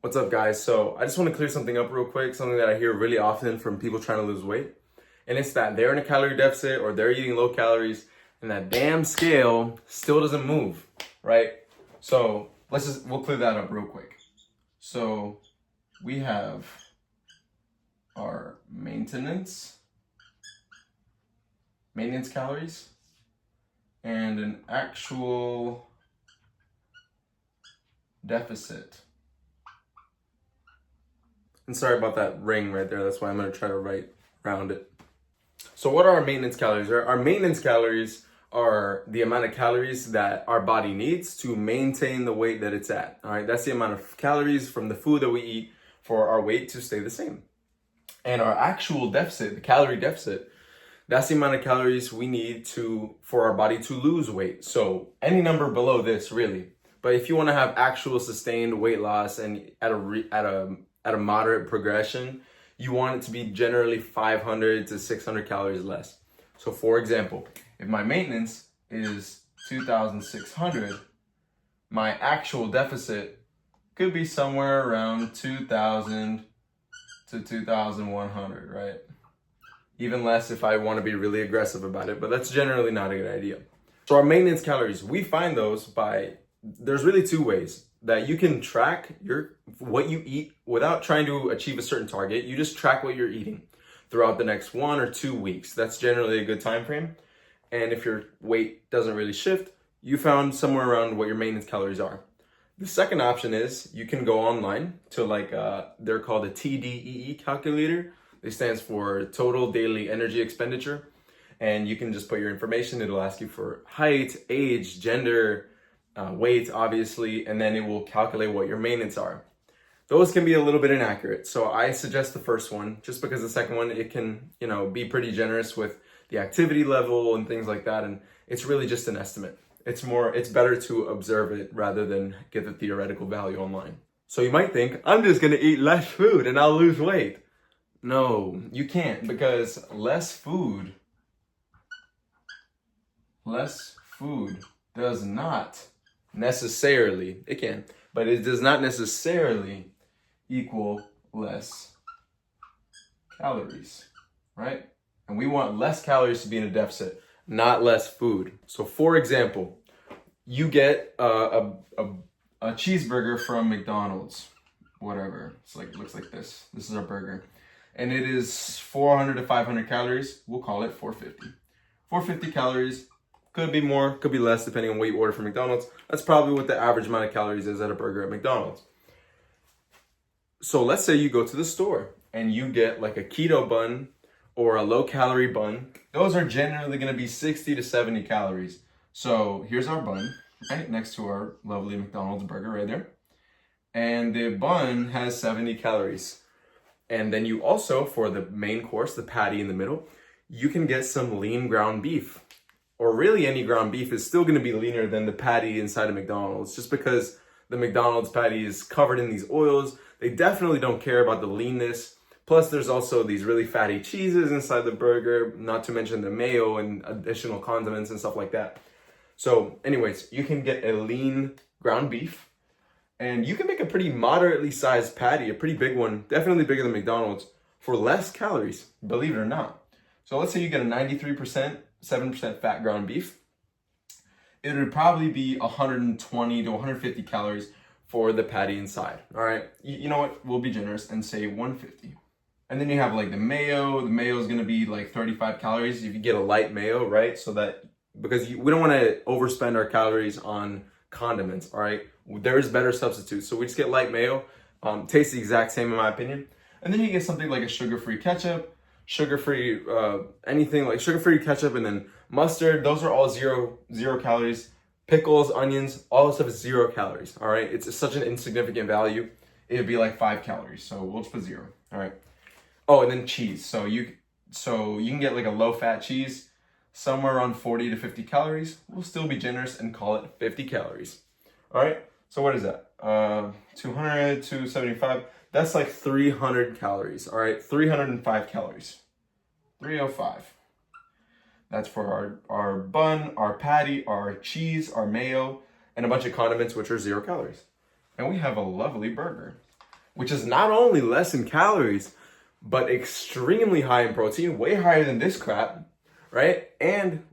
What's up, guys? So I just want to clear something up real quick, something that I hear really often from people trying to lose weight. And it's that they're in a calorie deficit or they're eating low calories and that damn scale still doesn't move, right? So we'll clear that up real quick. So we have our maintenance calories and an actual deficit. And sorry about that ring right there. That's why I'm going to try to write around it. So what are our maintenance calories? Our maintenance calories are the amount of calories that our body needs to maintain the weight that it's at. All right, that's the amount of calories from the food that we eat for our weight to stay the same. And our actual deficit, the calorie deficit, that's the amount of calories we need for our body to lose weight. So any number below this, really. But if you want to have actual sustained weight loss and at a moderate progression, you want it to be generally 500 to 600 calories less. So for example, if my maintenance is 2,600, my actual deficit could be somewhere around 2,000 to 2,100, right? Even less if I want to be really aggressive about it, but that's generally not a good idea. So our maintenance calories, we find those there's really two ways that you can track what you eat without trying to achieve a certain target. You just track what you're eating throughout the next 1 or 2 weeks. That's generally a good time frame. And if your weight doesn't really shift, you found somewhere around what your maintenance calories are. The second option is you can go online to they're called a tdee calculator. It stands for total daily energy expenditure. And you can just put your information. It'll ask you for height, age, gender, weight, obviously, and then it will calculate what your maintenance are. Those can be a little bit inaccurate. So I suggest the first one, just because the second one, it can, be pretty generous with the activity level and things like that. And it's really just an estimate. It's better to observe it rather than get the theoretical value online. So you might think, I'm just going to eat less food and I'll lose weight. No, you can't, because less food does not necessarily, it can, but it does not necessarily equal less calories, right? And we want less calories to be in a deficit, not less food. So for example, you get a cheeseburger from McDonald's, whatever. Looks like this. This is our burger. And it is 400 to 500 calories. We'll call it 450. 450 calories. Could be more, could be less, depending on what you order from McDonald's. That's probably what the average amount of calories is at a burger at McDonald's. So let's say you go to the store and you get like a keto bun or a low-calorie bun. Those are generally going to be 60 to 70 calories. So here's our bun, right next to our lovely McDonald's burger right there. And the bun has 70 calories. And then you also, for the main course, the patty in the middle, you can get some lean ground beef. Or really any ground beef is still going to be leaner than the patty inside of McDonald's, just because the McDonald's patty is covered in these oils. They definitely don't care about the leanness. Plus there's also these really fatty cheeses inside the burger, not to mention the mayo and additional condiments and stuff like that. So anyways, you can get a lean ground beef and you can make a pretty moderately sized patty, a pretty big one, definitely bigger than McDonald's, for less calories, believe it or not. So let's say you get a 93%, 7% fat ground beef. It would probably be 120 to 150 calories for the patty inside. All right, you know what? We'll be generous and say 150. And then you have like the mayo. The mayo is going to be like 35 calories if you get a light mayo, right? So that, because we don't want to overspend our calories on condiments, all right? There's better substitutes. So we just get light mayo. Tastes the exact same in my opinion. And then you get something like a sugar-free ketchup, sugar-free anything like sugar-free ketchup, and then mustard. Those are all zero calories. Pickles, onions, all this stuff is 0 calories. All right, it's such an insignificant value. It would be like 5 calories. So we'll just put 0. All right. Oh, and then cheese. So you can get like a low-fat cheese, somewhere around 40 to 50 calories. We'll still be generous and call it 50 calories. All right. So what is that? 200 to 75. That's like 300 calories. All right, 305 calories. 305. That's for our bun, our patty, our cheese, our mayo, and a bunch of condiments, which are 0 calories. And we have a lovely burger. which is not only less in calories, but extremely high in protein, way higher than this crap, right? And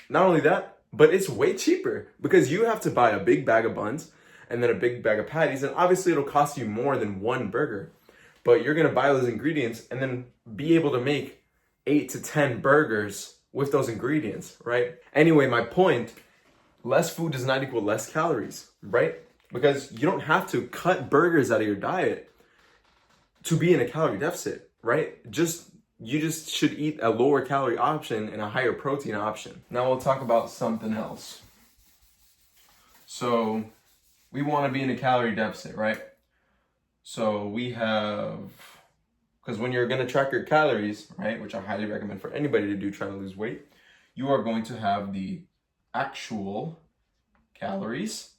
not only that, but it's way cheaper because you have to buy a big bag of buns and then a big bag of patties, and obviously it'll cost you more than one burger. But you're gonna buy those ingredients and then be able to make 8 to 10 burgers with those ingredients, right? Anyway, my point, less food does not equal less calories, right? Because you don't have to cut burgers out of your diet to be in a calorie deficit, right? You just should eat a lower calorie option and a higher protein option. Now we'll talk about something else. So we want to be in a calorie deficit, right? So we have, because when you're going to track your calories, right, which I highly recommend for anybody to do trying to lose weight, you are going to have the actual calories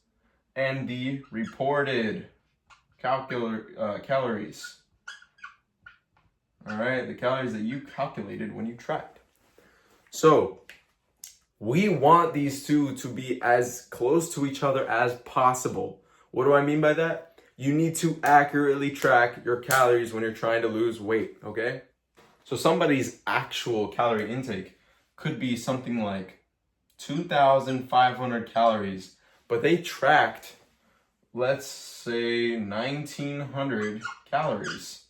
and the reported calories. All right, the calories that you calculated when you tracked. So we want these two to be as close to each other as possible. What do I mean by that? You need to accurately track your calories when you're trying to lose weight, okay? So somebody's actual calorie intake could be something like 2,500 calories, but they tracked, let's say, 1,900 calories.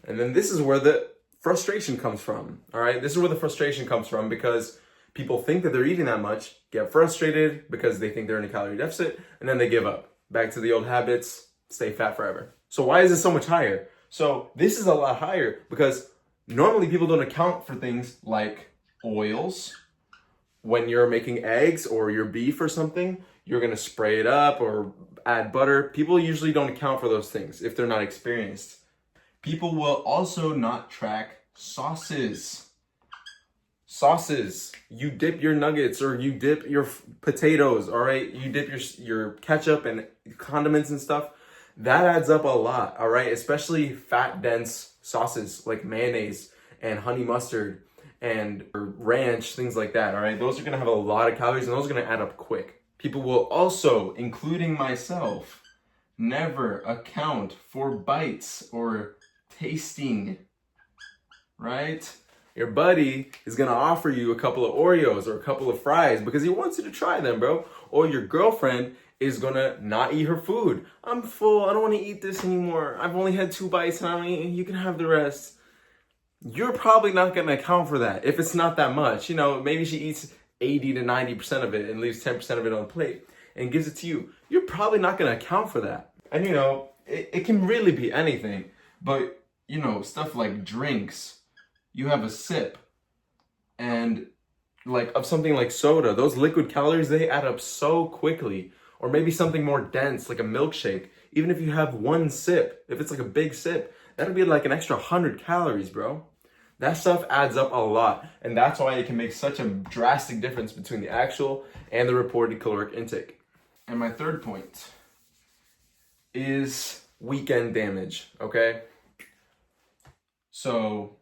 And then this is where the frustration comes from, all right? This is where the frustration comes from because people think that they're eating that much, get frustrated because they think they're in a calorie deficit, and then they give up. Back to the old habits, stay fat forever. So why is this so much higher? So this is a lot higher because normally people don't account for things like oils. When you're making eggs or your beef or something, you're gonna spray it up or add butter. People usually don't account for those things if they're not experienced. People will also not track sauces. Sauces. You dip your nuggets or you dip your potatoes, all right? You dip your ketchup and condiments and stuff. That adds up a lot, all right? Especially fat-dense sauces like mayonnaise and honey mustard and ranch, things like that, all right? Those are gonna have a lot of calories and those are gonna add up quick. People will also, including myself, never account for bites or tasting, right? Your buddy is gonna offer you a couple of Oreos or a couple of fries because he wants you to try them, bro. Or your girlfriend is gonna not eat her food. I'm full, I don't wanna eat this anymore. I've only had 2 bites and I don't eat, you can have the rest. You're probably not gonna account for that if it's not that much. You know, maybe she eats 80 to 90% of it and leaves 10% of it on the plate and gives it to you. You're probably not gonna account for that. And you know, it can really be anything, but you know, stuff like drinks, you have a sip and like of something like soda, those liquid calories, they add up so quickly. Or maybe something more dense like a milkshake. Even if you have one sip, if it's like a big sip, that'll be like an extra 100 calories, bro. That stuff adds up a lot. And that's why it can make such a drastic difference between the actual and the reported caloric intake. And my third point is weekend damage, okay? So,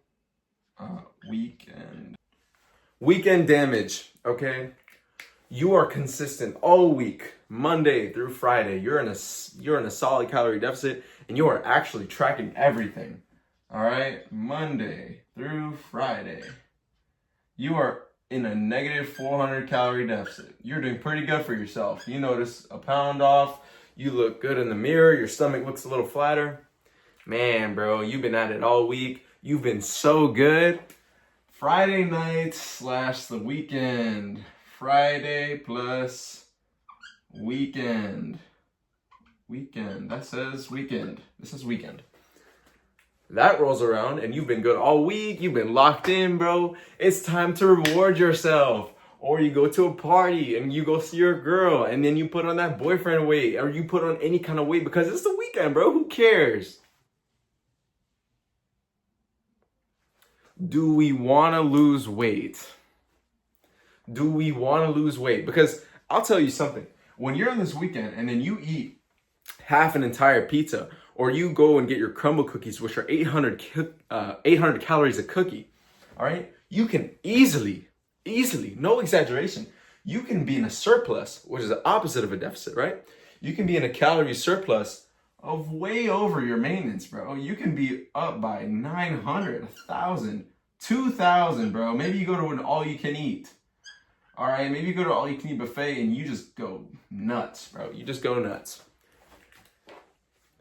weekend damage, okay? You are consistent all week, Monday through Friday. You're in a solid calorie deficit, and you are actually tracking everything. All right, Monday through Friday, you are in a negative 400 calorie deficit. You're doing pretty good for yourself. You notice a pound off. You look good in the mirror. Your stomach looks a little flatter. Man, bro, you've been at it all week. You've been so good. Friday night / the weekend. Friday plus weekend. Weekend. That says weekend. This is weekend. That rolls around and you've been good all week. You've been locked in, bro. It's time to reward yourself. Or you go to a party and you go see your girl and then you put on that boyfriend weight or you put on any kind of weight because it's the weekend, bro. Who cares? Do we want to lose weight? Do we want to lose weight? Because I'll tell you something. When you're on this weekend and then you eat half an entire pizza or you go and get your crumble cookies, which are 800 calories a cookie, all right? You can easily, no exaggeration, you can be in a surplus, which is the opposite of a deficit, right? You can be in a calorie surplus of way over your maintenance, bro. You can be up by 900, 1,000, 2,000, bro. Maybe you go to an all-you-can-eat. All right, maybe you go to all-you-can-eat buffet and you just go nuts, bro. You just go nuts.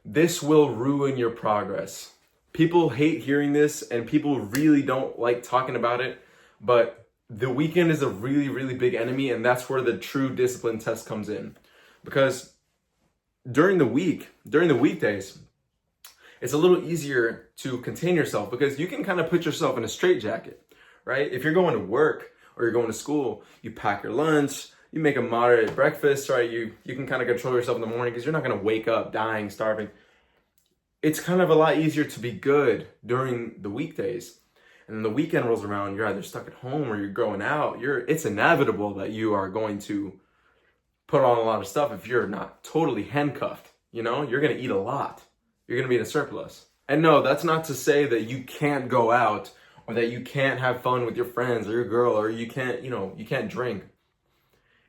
This will ruin your progress. People hate hearing this and people really don't like talking about it, but the weekend is a really, really big enemy, and that's where the true discipline test comes in. Because during the weekdays, it's a little easier to contain yourself because you can kind of put yourself in a straitjacket, right? If you're going to work or you're going to school, you pack your lunch, you make a moderate breakfast, right? You can kind of control yourself in the morning because you're not going to wake up dying, starving. It's kind of a lot easier to be good during the weekdays. And then the weekend rolls around, you're either stuck at home or you're going out. It's inevitable that you are going to put on a lot of stuff if you're not totally handcuffed. You know, you're going to eat a lot. You're going to be in a surplus. And no, that's not to say that you can't go out or that you can't have fun with your friends or your girl or you can't drink.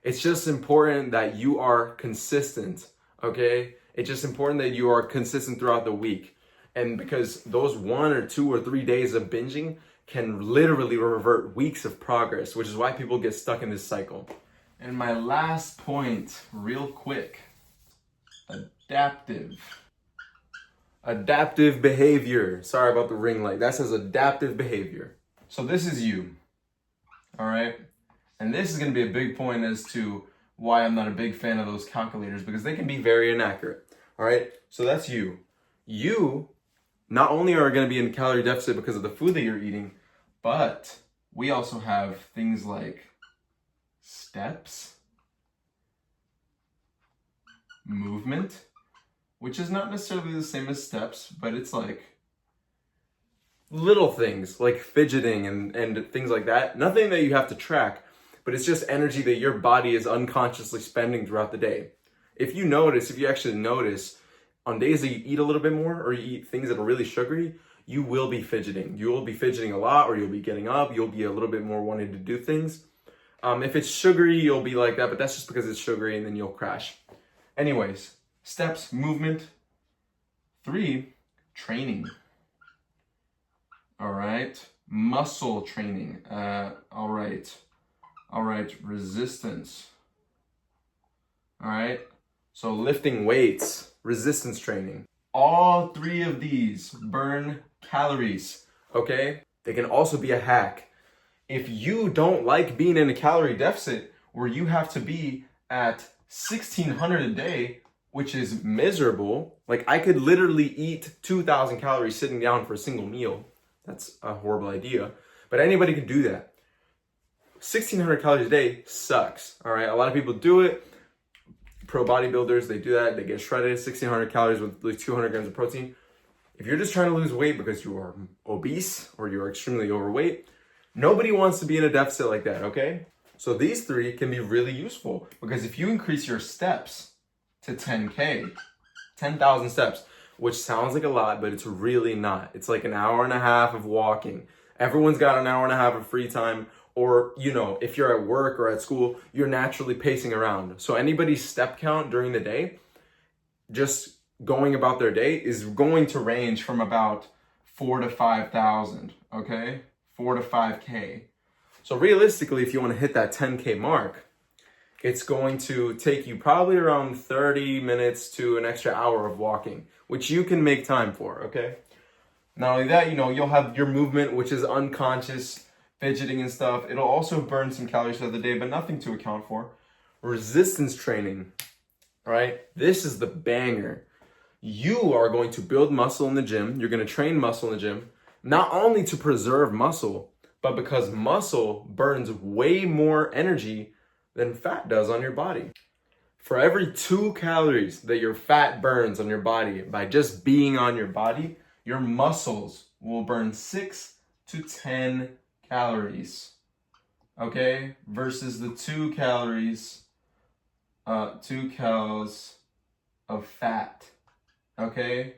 It's just important that you are consistent, okay? It's just important that you are consistent throughout the week. And because those 1 or 2 or 3 days of binging can literally revert weeks of progress, which is why people get stuck in this cycle. And my last point, real quick, adaptive behavior. Sorry about the ring light. That says adaptive behavior. So this is you, all right? And this is going to be a big point as to why I'm not a big fan of those calculators, because they can be very inaccurate, all right? So that's you. You not only are going to be in calorie deficit because of the food that you're eating, but we also have things like steps, movement, which is not necessarily the same as steps, but it's like little things like fidgeting and things like that. Nothing that you have to track, but it's just energy that your body is unconsciously spending throughout the day. If you actually notice, on days that you eat a little bit more or you eat things that are really sugary, you will be fidgeting. You will be fidgeting a lot, or you'll be getting up. You'll be a little bit more wanting to do things. If it's sugary, you'll be like that, but that's just because it's sugary and then you'll crash. Anyways, steps, movement. 3, training. All right, muscle training. All right, resistance. All right, so lifting weights, resistance training. All 3 of these burn calories, okay? They can also be a hack. If you don't like being in a calorie deficit where you have to be at 1,600 a day, which is miserable, like I could literally eat 2,000 calories sitting down for a single meal. That's a horrible idea, but anybody can do that. 1,600 calories a day sucks, all right? A lot of people do it. Pro bodybuilders, they do that. They get shredded, 1,600 calories with like 200 grams of protein. If you're just trying to lose weight because you are obese or you're extremely overweight, nobody wants to be in a deficit like that, okay? So these 3 can be really useful because if you increase your steps to 10K, 10,000 steps, which sounds like a lot, but it's really not. It's like an hour and a half of walking. Everyone's got an hour and a half of free time. Or, if you're at work or at school, you're naturally pacing around. So anybody's step count during the day, just going about their day, is going to range from about 4,000 to 5,000, okay? 4 to 5K. So realistically, if you want to hit that 10K mark, it's going to take you probably around 30 minutes to an extra hour of walking, which you can make time for, okay? Not only that, you'll have your movement, which is unconscious, fidgeting and stuff. It'll also burn some calories throughout the day, but nothing to account for. Resistance training, all right? This is the banger. You are going to build muscle in the gym. You're going to train muscle in the gym, not only to preserve muscle, but because muscle burns way more energy than fat does on your body. For every 2 calories that your fat burns on your body by just being on your body, your muscles will burn 6 to 10 calories, okay, versus the 2 calories, 2 calories of fat, okay?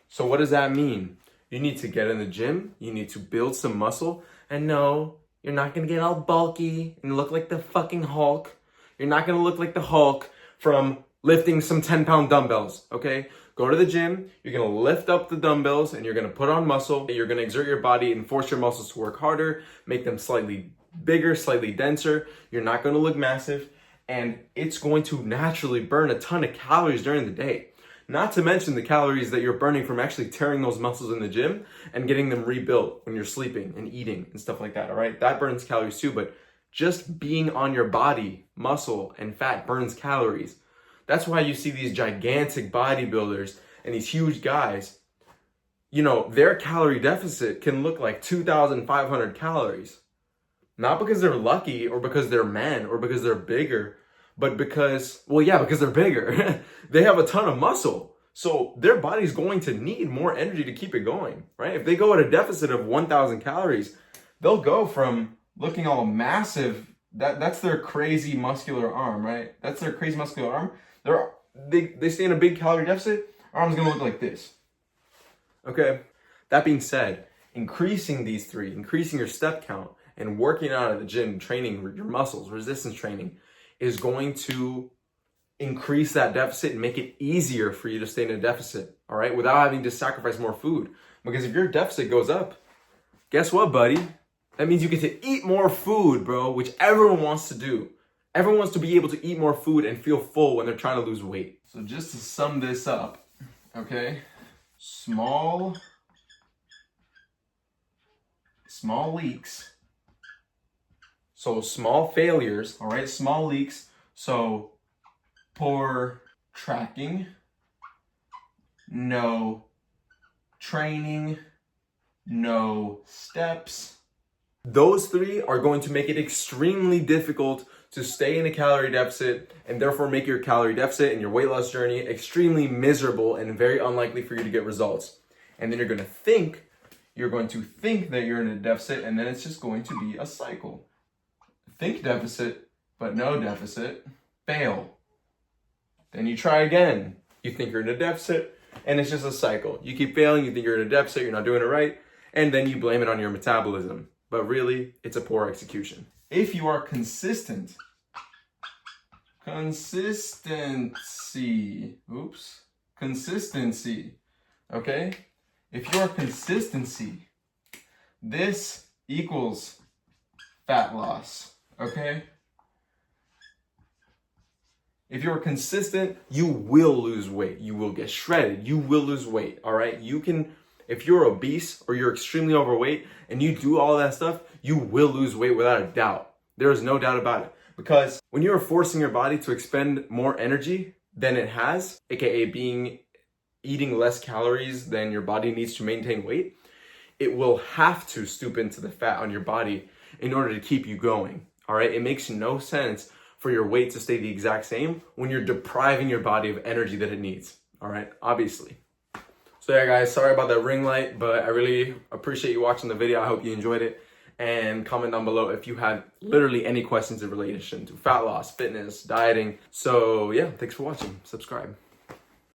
So what does that mean? You need to get in the gym, you need to build some muscle, and no, you're not gonna get all bulky and look like the fucking Hulk. You're not gonna look like the Hulk from lifting some 10-pound dumbbells, okay? Go to the gym, you're gonna lift up the dumbbells and you're gonna put on muscle. You're gonna exert your body and force your muscles to work harder, make them slightly bigger, slightly denser. You're not gonna look massive, and it's going to naturally burn a ton of calories during the day. Not to mention the calories that you're burning from actually tearing those muscles in the gym and getting them rebuilt when you're sleeping and eating and stuff like that, all right? That burns calories too, but just being on your body, muscle and fat burns calories. That's why you see these gigantic bodybuilders and these huge guys, you know, their calorie deficit can look like 2,500 calories. Not because they're lucky or because they're men or because they're bigger, but because, well, yeah, because they're bigger. They have a ton of muscle. So their body's going to need more energy to keep it going, right? If they go at a deficit of 1,000 calories, they'll go from looking all massive. That's their crazy muscular arm, right? That's their crazy muscular arm. They stay in a big calorie deficit, arm's gonna look like this. Okay, that being said, increasing these three, increasing your step count and working out at the gym, training your muscles, resistance training, is going to increase that deficit and make it easier for you to stay in a deficit, all right, without having to sacrifice more food. Because if your deficit goes up, guess what, buddy? That means you get to eat more food, bro, which everyone wants to do. Everyone wants to be able to eat more food and feel full when they're trying to lose weight. So just to sum this up, okay? Small leaks. So small failures, all right? Small leaks. So poor tracking, no training, no steps. Those three are going to make it extremely difficult to stay in a calorie deficit and therefore make your calorie deficit and your weight loss journey extremely miserable and very unlikely for you to get results. And then you're going to think that you're in a deficit, and then it's just going to be a cycle. Think deficit, but no deficit, fail. Then you try again. You think you're in a deficit, and it's just a cycle. You keep failing, you think you're in a deficit, you're not doing it right, and then you blame it on your metabolism. But really, it's a poor execution. If you are consistency, okay? If you are consistency, this equals fat loss, okay? If you're consistent, you will lose weight. You will get shredded. You will lose weight, all right? If you're obese or you're extremely overweight and you do all that stuff, you will lose weight without a doubt. There is no doubt about it. Because when you're forcing your body to expend more energy than it has, aka eating less calories than your body needs to maintain weight, it will have to stoop into the fat on your body in order to keep you going, all right? It makes no sense for your weight to stay the exact same when you're depriving your body of energy that it needs, all right? Obviously. So yeah, guys, sorry about that ring light, but I really appreciate you watching the video. I hope you enjoyed it. And comment down below if you had literally any questions in relation to fat loss, fitness, dieting. So yeah, thanks for watching. Subscribe.